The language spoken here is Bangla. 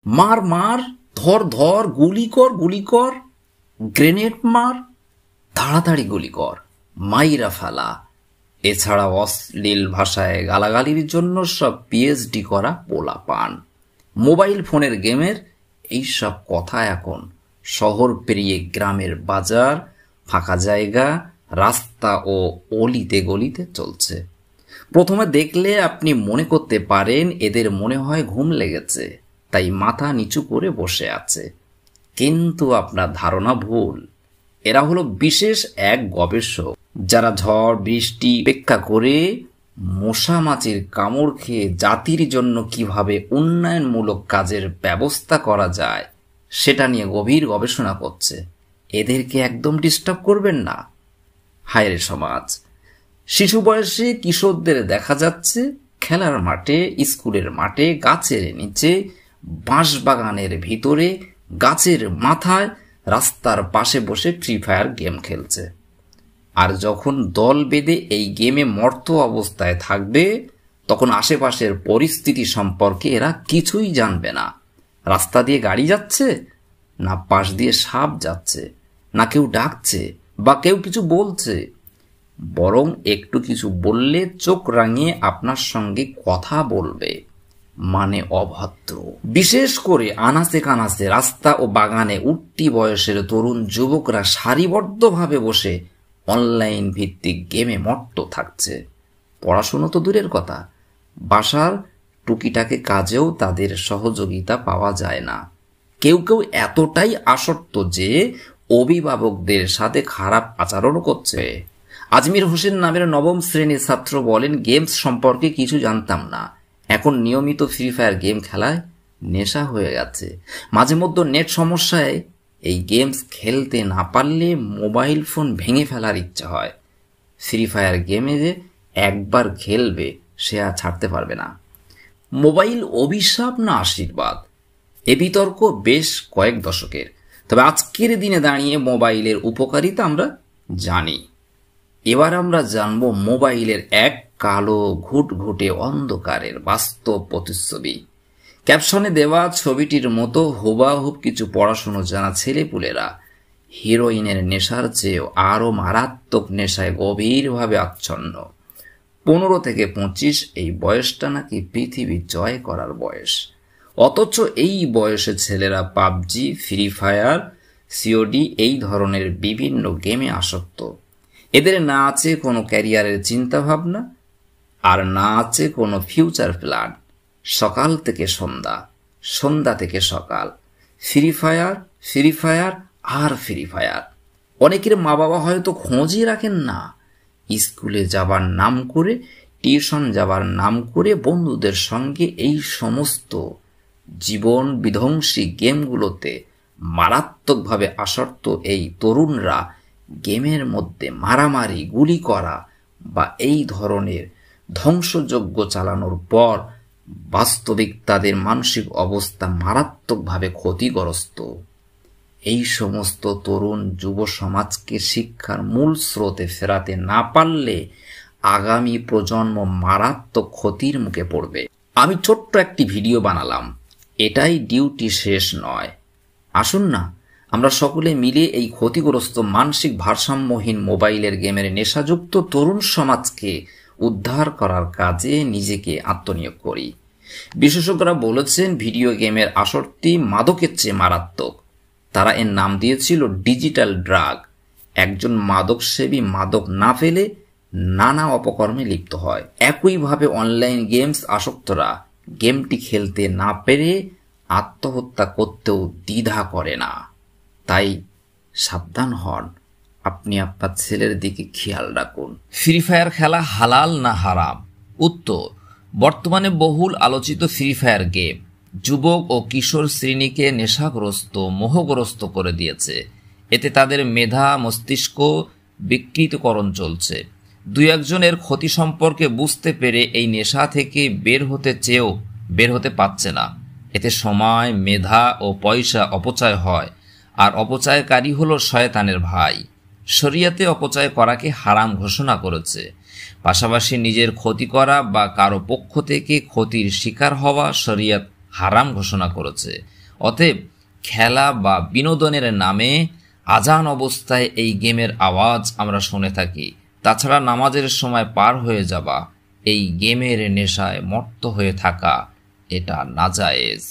মার মার, ধর ধর, গুলি কর গুলি কর, গ্রেনেড মার, তাড়াতাড়ি গুলি কর, মাইরা ফেলা। এছাড়া অশ্লীল ভাষায় গালাগালির জন্য সব পিএইচডি করা পোলাপান। মোবাইল ফোনের গেমের এইসব কথা এখন শহর পেরিয়ে গ্রামের বাজার, ফাঁকা জায়গা, রাস্তা ও অলিতে গলিতে চলছে। প্রথমে দেখলে আপনি মনে করতে পারেন এদের মনে হয় ঘুম লেগেছে, তাই মাথা নিচু করে বসে আছে। কিন্তু আপনার ধারণা ভুল। এরা হলো বিশেষ এক গবেষক, যারা ঝড় বৃষ্টি উপেক্ষা করে মশা মাছির কামড় খেয়ে জাতির জন্য কিভাবে উন্নয়নমূলক কাজের ব্যবস্থা করা যায় সেটা নিয়ে গভীর গবেষণা করছে। এদেরকে একদম ডিস্টার্ব করবেন না। হায়রে সমাজ! শিশু বয়সে কিশোরদের দেখা যাচ্ছে খেলার মাঠে, স্কুলের মাঠে, গাছের নিচে, বাঁশবাগানের ভিতরে, গাছের মাথায়, রাস্তার পাশে বসে ফ্রি ফায়ার গেম খেলছে। আর যখন দল বেঁধে এই গেমে মর্ত অবস্থায় থাকবে, তখন আশেপাশের পরিস্থিতি সম্পর্কে এরা কিছুই জানবে না। রাস্তা দিয়ে গাড়ি যাচ্ছে, না পাশ দিয়ে সাপ যাচ্ছে, না কেউ ডাকছে বা কেউ কিছু বলছে, বরং একটু কিছু বললে চোখ রাঙিয়ে আপনার সঙ্গে কথা বলবে, মানে অভদ্র। বিশেষ করে আনাচে কানাচে রাস্তা ও বাগানে উঠতি বয়সের তরুণ যুবকরা সারিবদ্ধভাবে বসে অনলাইন ভিত্তিক গেমে মত্ত থাকছে। পড়াশুনো তো দূরের কথা, বাসার টুকিটাকে কাজেও তাদের সহযোগিতা পাওয়া যায় না। কেউ কেউ এতটাই আসক্ত যে অভিভাবকদের সাথে খারাপ আচরণও করছে। আজমির হোসেন নামের নবম শ্রেণীর ছাত্র বলেন, গেমস সম্পর্কে কিছু জানতাম না, এখন নিয়মিত ফ্রি ফায়ার গেম খেলায় নেশা হয়ে গেছে। মাঝে মধ্যে নেট সমস্যায় এই গেমস খেলতে না পারলে মোবাইল ফোন ভেঙে ফেলার ইচ্ছা হয়। ফ্রি ফায়ার গেমে যে একবার খেলবে সে আর ছাড়তে পারবে না। মোবাইল অভিশাপ না আশীর্বাদ, এ বিতর্ক বেশ কয়েক দশকের। তবে আজকের দিনে দাঁড়িয়ে মোবাইলের উপকারিতা আমরা জানি। এবার আমরা জানব মোবাইলের এক কালো ঘুটঘুটে অন্ধকারের বাস্তব প্রতিচ্ছবি। ক্যাপশনে দেওয়া ছবিটির মতো হুবাহুব কিছু পড়াশুনো জানা ছেলেপুলেরা হিরোইনের নেশার চেয়েও আরও মারাত্মক নেশায় গভীরভাবে আচ্ছন্ন। 15 থেকে 25 এই বয়সটা নাকি পৃথিবী জয় করার বয়স। অথচ এই বয়সে ছেলেরা পাবজি, ফ্রি ফায়ার, সিওডি এই ধরনের বিভিন্ন গেমে আসক্ত। এদের না আছে কোনো ক্যারিয়ারের চিন্তা ভাবনা, আর না আছে কোনো ফিউচার প্ল্যান। সকাল থেকে সন্ধ্যা, সন্ধ্যা থেকে সকাল, ফ্রি ফায়ার, ফ্রি ফায়ার আর ফ্রি ফায়ার। অনেকের মা বাবা হয়তো খোঁজই রাখেন না। স্কুলে যাবার নাম করে, টিউশন যাবার নাম করে বন্ধুদের সঙ্গে এই সমস্ত জীবন বিধ্বংসী গেমগুলোতে মারাত্মকভাবে আসক্ত এই তরুণরা গেমের মধ্যে মারামারি, গুলি করা বা এই ধরনের ধ্বংসযজ্ঞ চালানোর পর বাস্তবিক তাদের মানসিক অবস্থা মারাত্মকভাবে ক্ষতিগ্রস্ত। এই সমস্ত তরুণ যুব সমাজকে শিক্ষার মূল স্রোতে ফেরাতে না পারলে আগামী প্রজন্ম মারাত্মক ক্ষতির মুখে পড়বে। আমি ছোট্ট একটি ভিডিও বানালাম, এটাই ডিউটি শেষ নয়। আসুন না আমরা সকলে মিলে এই ক্ষতিগ্রস্ত মানসিক ভারসাম্যহীন মোবাইলের গেমের নেশাযুক্ত তরুণ সমাজকে উদ্ধার করার কাজে নিজেকে আত্মনিয়োগ করি। বিশেষজ্ঞরা বলেছেন ভিডিও গেমের আসক্তি মাদকের চেয়ে মারাত্মক। তারা এর নাম দিয়েছিল ডিজিটাল ড্রাগ। একজন মাদক সেবী মাদক না ফেলে নানা অপকর্মে লিপ্ত হয়। একইভাবে অনলাইন গেমস আসক্তরা গেমটি খেলতে না পেরে আত্মহত্যা করতেও দ্বিধা করে না। তাই সাবধান হন, আপনি আপনার ছেলের দিকে খেয়াল রাখুন। ফ্রি ফায়ার খেলা হালাল না হারাম? উত্তর: বর্তমানে বহুল আলোচিত ফ্রি ফায়ার গেম যুবক ও কিশোর শ্রেণীকে নেশাগ্রস্ত, মোহগ্রস্ত করে দিয়েছে। এতে তাদের মেধা, মস্তিষ্ক বিকৃতকরণ চলছে। দুই একজনের ক্ষতি সম্পর্কে বুঝতে পেরে এই নেশা থেকে বের হতে চেয়েও বের হতে পারছে না। এতে সময়, মেধা ও পয়সা অপচয় হয়, আর অপচয়কারী হলো শয়তানের ভাই। শরিয়াতে অপচয় করাকে হারাম ঘোষণা করেছে। পাশাপাশি নিজের ক্ষতি করা বা কারো পক্ষ থেকে ক্ষতির শিকার হওয়া শরিয়াত হারাম ঘোষণা করেছে। অতএব খেলা বা বিনোদনের নামে আজান অবস্থায় এই গেমের আওয়াজ আমরা শুনে থাকি। তাছাড়া নামাজের সময় পার হয়ে যাওয়া, এই গেমের নেশায় মত্ত হয়ে থাকা, এটা নাজায়েজ।